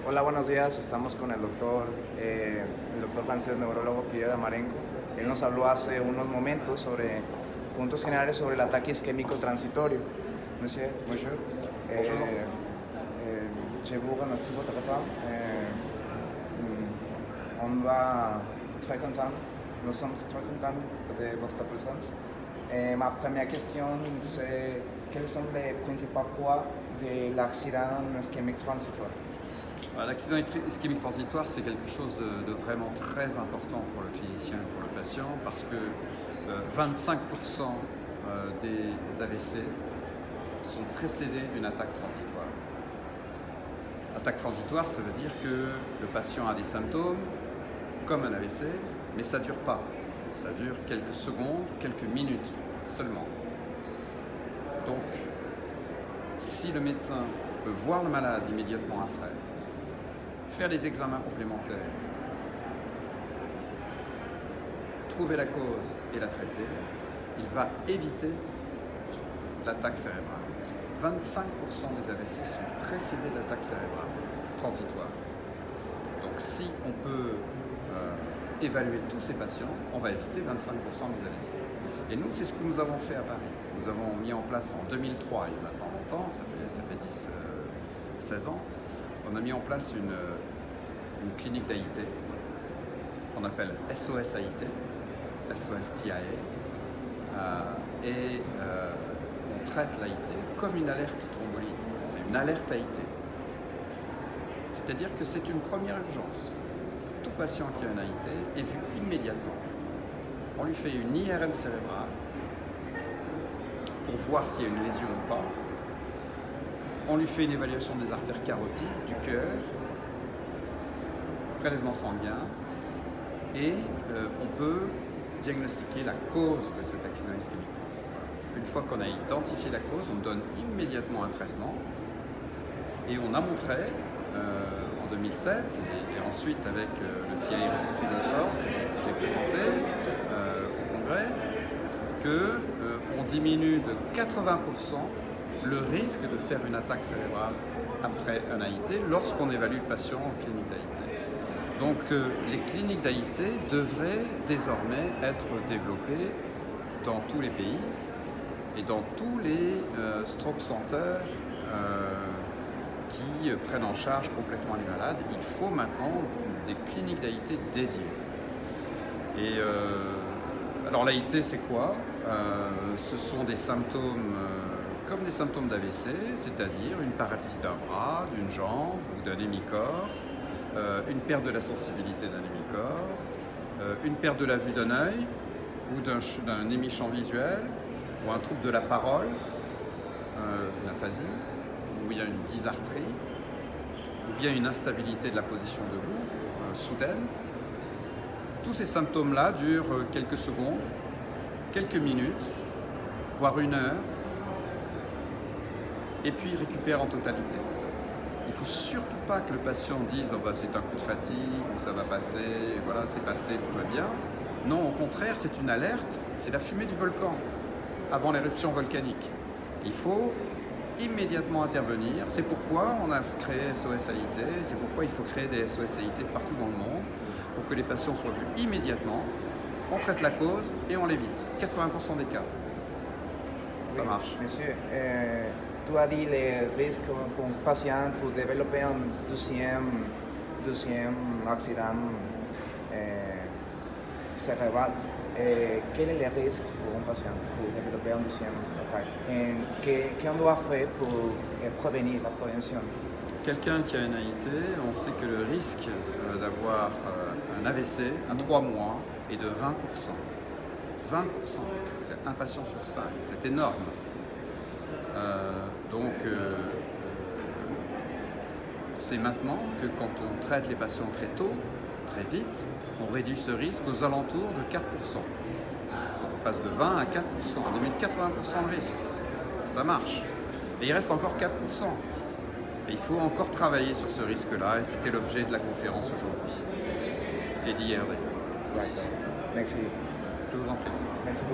Hola, buenos días. Estamos con el doctor francés neurólogo Pierre Damarenko. Él nos habló hace unos momentos sobre puntos generales sobre el ataque isquémico transitorio. Monsieur, bonjour. Bonjour. Je vous remercie de votre temps. On va très content. Nous sommes très contents de votre présence. Ma première question, c'est quels sont les principaux points de l'accident ischémique transitoire? L'accident ischémique transitoire, c'est quelque chose de vraiment très important pour le clinicien et pour le patient parce que 25% des AVC sont précédés d'une attaque transitoire. Attaque transitoire, ça veut dire que le patient a des symptômes comme un AVC, mais ça ne dure pas. Ça dure quelques secondes, quelques minutes seulement. Donc, si le médecin peut voir le malade immédiatement après, faire des examens complémentaires, trouver la cause et la traiter, il va éviter l'attaque cérébrale. 25% des AVC sont précédés d'attaques cérébrales transitoires. Donc si on peut évaluer tous ces patients, on va éviter 25% des AVC. Et nous, c'est ce que nous avons fait à Paris. Nous avons mis en place en 2003, il y a maintenant longtemps, ça fait 16 ans, on a mis en place une clinique d'AIT qu'on appelle SOS AIT, SOS TIA, et on traite l'AIT comme une alerte thrombolyse. C'est une alerte AIT. C'est-à-dire que c'est une première urgence. Tout patient qui a un AIT est vu immédiatement. On lui fait une IRM cérébrale pour voir s'il y a une lésion ou pas. On lui fait une évaluation des artères carotides, du cœur, prélèvement sanguin, et on peut diagnostiquer la cause de cet accident ischémique transitoire. Une fois qu'on a identifié la cause, on donne immédiatement un traitement, et on a montré en 2007, et ensuite avec le TIA Registry que j'ai présenté au congrès, qu'on diminue de 80% le risque de faire une attaque cérébrale après un AIT lorsqu'on évalue le patient en clinique d'AIT. Donc les cliniques d'AIT devraient désormais être développées dans tous les pays et dans tous les stroke centers qui prennent en charge complètement les malades. Il faut maintenant des cliniques d'AIT dédiées. Et alors l'AIT, c'est quoi? Ce sont des symptômes comme des symptômes d'AVC, c'est-à-dire une paralysie d'un bras, d'une jambe ou d'un hémicorps, une perte de la sensibilité d'un hémicorps, une perte de la vue d'un œil ou d'un hémichamp visuel, ou un trouble de la parole, une aphasie, où il y a une dysarthrie, ou bien une instabilité de la position debout, soudaine. Tous ces symptômes-là durent quelques secondes, quelques minutes, voire une heure, et puis ils récupèrent en totalité. Il ne faut surtout pas que le patient dise oh, bah, c'est un coup de fatigue, ou ça va passer, voilà, c'est passé, tout va bien. Non, au contraire, c'est une alerte, c'est la fumée du volcan, avant l'éruption volcanique. Il faut immédiatement intervenir, c'est pourquoi on a créé SOS AIT, c'est pourquoi il faut créer des SOS AIT partout dans le monde, pour que les patients soient vus immédiatement, on traite la cause et on l'évite, 80% des cas. Ça Oui, marche. Monsieur, tu as dit les risques pour un patient pour développer un deuxième accident cérébral. Quel est le risque pour un patient pour développer une deuxième attaque? Qu'est-ce qu'on doit faire pour prévenir la prévention? Quelqu'un qui a un AIT, on sait que le risque d'avoir un AVC à 3 mois est de 20%. 20%, c'est un patient sur 5, c'est énorme. Donc, c'est maintenant que quand on traite les patients très tôt, très vite, on réduit ce risque aux alentours de 4%. On passe de 20 à 4%, on élimine 80% de risque. Ça marche. Et il reste encore 4%. Et il faut encore travailler sur ce risque-là, et c'était l'objet de la conférence aujourd'hui. Et d'hier d'ailleurs. Merci. Je vous en prie. Merci beaucoup.